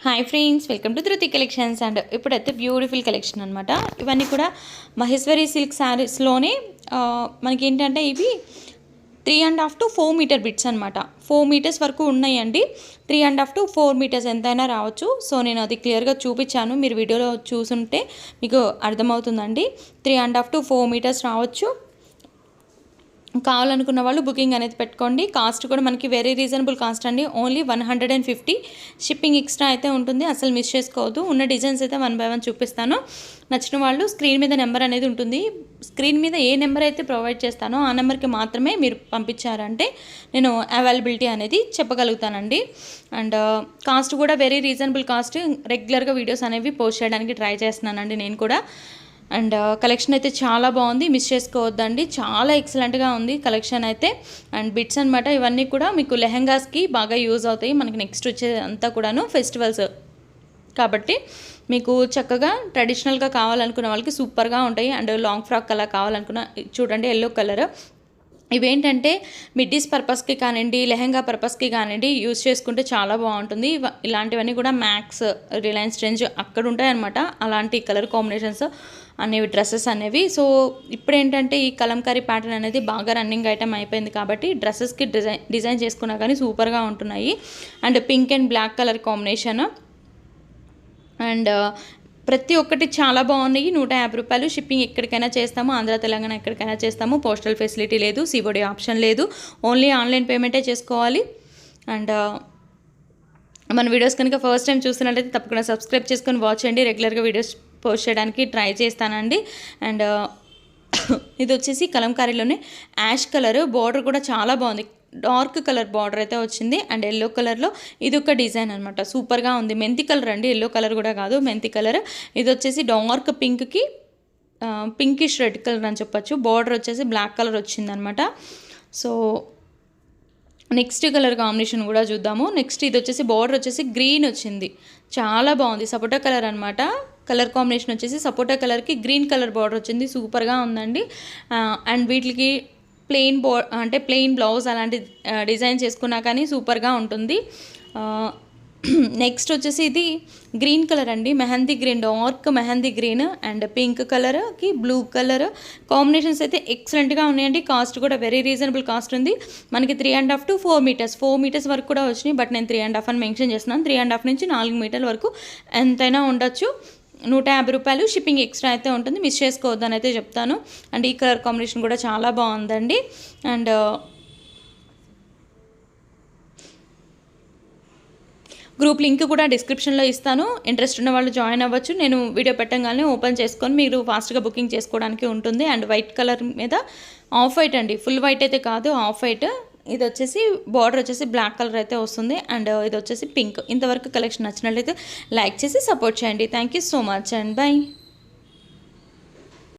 Hi friends, welcome to ధృతి collections. And ఇప్పుడైతే beautiful collection అనమాట. ఇవన్నీ కూడా మహేశ్వరి సిల్క్ శారీస్లోనే మనకి ఏంటంటే ఇవి 3.5 to 4 మీటర్ బిట్స్ అనమాట. 4 మీటర్స్ వరకు ఉన్నాయండి. 3.5 to 4 మీటర్స్ ఎంతైనా రావచ్చు. సో నేను అది క్లియర్గా చూపించాను, మీరు వీడియోలో చూసుంటే మీకు అర్థమవుతుందండి. 3.5 to 4 మీటర్స్ రావచ్చు. కావాలనుకున్న వాళ్ళు బుకింగ్ అనేది పెట్టుకోండి. కాస్ట్ కూడా మనకి వెరీ రీజనబుల్ కాస్ట్ అండి. ఓన్లీ 150. షిప్పింగ్ ఎక్స్ట్రా అయితే ఉంటుంది, అసలు మిస్ చేసుకోవద్దు. ఉన్న డిజైన్స్ అయితే 1 by 1 చూపిస్తాను. నచ్చిన వాళ్ళు స్క్రీన్ మీద నెంబర్ అనేది ఉంటుంది. స్క్రీన్ మీద ఏ నెంబర్ అయితే ప్రొవైడ్ చేస్తానో ఆ నెంబర్కి మాత్రమే మీరు పంపించారంటే నేను అవైలబిలిటీ అనేది చెప్పగలుగుతానండి. అండ్ కాస్ట్ కూడా వెరీ రీజనబుల్ కాస్ట్. రెగ్యులర్గా వీడియోస్ అనేవి పోస్ట్ చేయడానికి ట్రై చేస్తున్నానండి నేను కూడా. అండ్ కలెక్షన్ అయితే చాలా బాగుంది, మిస్ చేసుకోవద్దండి. చాలా ఎక్సలెంట్గా ఉంది కలెక్షన్ అయితే. అండ్ బిట్స్ అనమాట. ఇవన్నీ కూడా మీకు లెహెంగాస్కి బాగా యూజ్ అవుతాయి. మనకి నెక్స్ట్ వచ్చే అంతా కూడాను ఫెస్టివల్స్ కాబట్టి మీకు చక్కగా ట్రెడిషనల్గా కావాలనుకున్న వాళ్ళకి సూపర్గా ఉంటాయి. అండ్ లాంగ్ ఫ్రాక్ అలా కావాలనుకున్న చూడండి, ఎల్లో కలర్. ఇవేంటంటే మిడ్డీస్ పర్పస్కి కానివ్వండి, లెహెంగా పర్పస్కి కానివ్వండి యూజ్ చేసుకుంటే చాలా బాగుంటుంది. ఇలాంటివన్నీ కూడా మ్యాక్స్, రిలయన్స్ ట్రెండ్స్ అక్కడ ఉంటాయి అనమాట. అలాంటి కలర్ కాంబినేషన్స్ అనేవి డ్రెస్సెస్ అనేవి. సో ఇప్పుడు ఏంటంటే ఈ కలంకారీ ప్యాటర్న్ అనేది బాగా రన్నింగ్ ఐటమ్ అయిపోయింది కాబట్టి డ్రెస్సెస్కి డిజైన్ చేసుకున్నా కానీ సూపర్గా ఉంటున్నాయి. And pink and black colour combination. And ప్రతి ఒక్కటి చాలా బాగున్నాయి. 150 రూపాయలు. షిప్పింగ్ ఎక్కడికైనా చేస్తాము, ఆంధ్ర తెలంగాణ ఎక్కడికైనా చేస్తాము. పోస్టల్ ఫెసిలిటీ లేదు, సిఓడి ఆప్షన్ లేదు. ఓన్లీ ఆన్లైన్ పేమెంటే చేసుకోవాలి. అండ్ మన వీడియోస్ కనుక ఫస్ట్ టైం చూస్తున్నట్లయితే తప్పకుండా సబ్స్క్రైబ్ చేసుకొని వాచ్ చేయండి. రెగ్యులర్గా వీడియోస్ పోస్ట్ చేయడానికి ట్రై చేస్తానండి. అండ్ ఇది వచ్చేసి కలంకారీలోనే యాష్ కలర్. బార్డర్ కూడా చాలా బాగుంది, డార్క్ కలర్ బార్డర్ అయితే వచ్చింది. అండ్ ఎల్లో కలర్లో ఇది ఒక డిజైన్ అనమాట. సూపర్గా ఉంది. మెంతి కలర్ అండి, ఎల్లో కలర్ కూడా కాదు, మెంతి కలర్. ఇది వచ్చేసి డార్క్ పింక్కి పింకిష్ రెడ్ కలర్ అని చెప్పచ్చు. బార్డర్ వచ్చేసి బ్లాక్ కలర్ వచ్చిందనమాట. సో నెక్స్ట్ కలర్ కాంబినేషన్ కూడా చూద్దాము. నెక్స్ట్ ఇది వచ్చేసి బార్డర్ వచ్చేసి గ్రీన్ వచ్చింది, చాలా బాగుంది. సపోటా కలర్ అనమాట. కలర్ కాంబినేషన్ వచ్చేసి సపోటా కలర్కి గ్రీన్ కలర్ బార్డర్ వచ్చింది, సూపర్గా ఉందండి. అండ్ వీటికి ప్లెయిన్ బ్లౌజ్ అలాంటి డిజైన్ చేసుకున్నా కానీ సూపర్గా ఉంటుంది. నెక్స్ట్ వచ్చేసి ఇది గ్రీన్ కలర్ అండి, mehndi green, dark mehndi green and pink కలర్కి బ్లూ కలర్ కాంబినేషన్స్ అయితే ఎక్సలెంట్గా ఉన్నాయండి. కాస్ట్ కూడా వెరీ రీజనబుల్ కాస్ట్ ఉంది. మనకి 3.5 to 4 మీటర్స్, 4 మీటర్స్ వరకు కూడా వచ్చినాయి. బట్ నేను 3.5 అని మెన్షన్ చేస్తున్నాను. 3.5 నుంచి 4 మీటర్ల వరకు ఎంతైనా ఉండొచ్చు. 150 రూపాయలు. షిప్పింగ్ ఎక్స్ట్రా అయితే ఉంటుంది, మిస్ చేసుకోవద్దని అయితే చెప్తాను. అండ్ ఈ కలర్ కాంబినేషన్ కూడా చాలా బాగుందండి. అండ్ గ్రూప్ లింక్ కూడా డిస్క్రిప్షన్లో ఇస్తాను, ఇంట్రెస్ట్ ఉన్న వాళ్ళు జాయిన్ అవ్వచ్చు. నేను వీడియో పెట్టగానే ఓపెన్ చేసుకొని మీరు ఫాస్ట్గా బుకింగ్ చేసుకోవడానికి ఉంటుంది. అండ్ వైట్ కలర్ మీద ఆఫ్ వైట్ అండి, ఫుల్ వైట్ అయితే కాదు, ఆఫ్ వైట్. ఇది వచ్చేసి బార్డర్ వచ్చేసి బ్లాక్ కలర్ అయితే వస్తుంది. అండ్ ఇది వచ్చేసి పింక్. ఇంతవరకు కలెక్షన్ నచ్చినట్లయితే లైక్ చేసి సపోర్ట్ చేయండి. Thank you so much and by.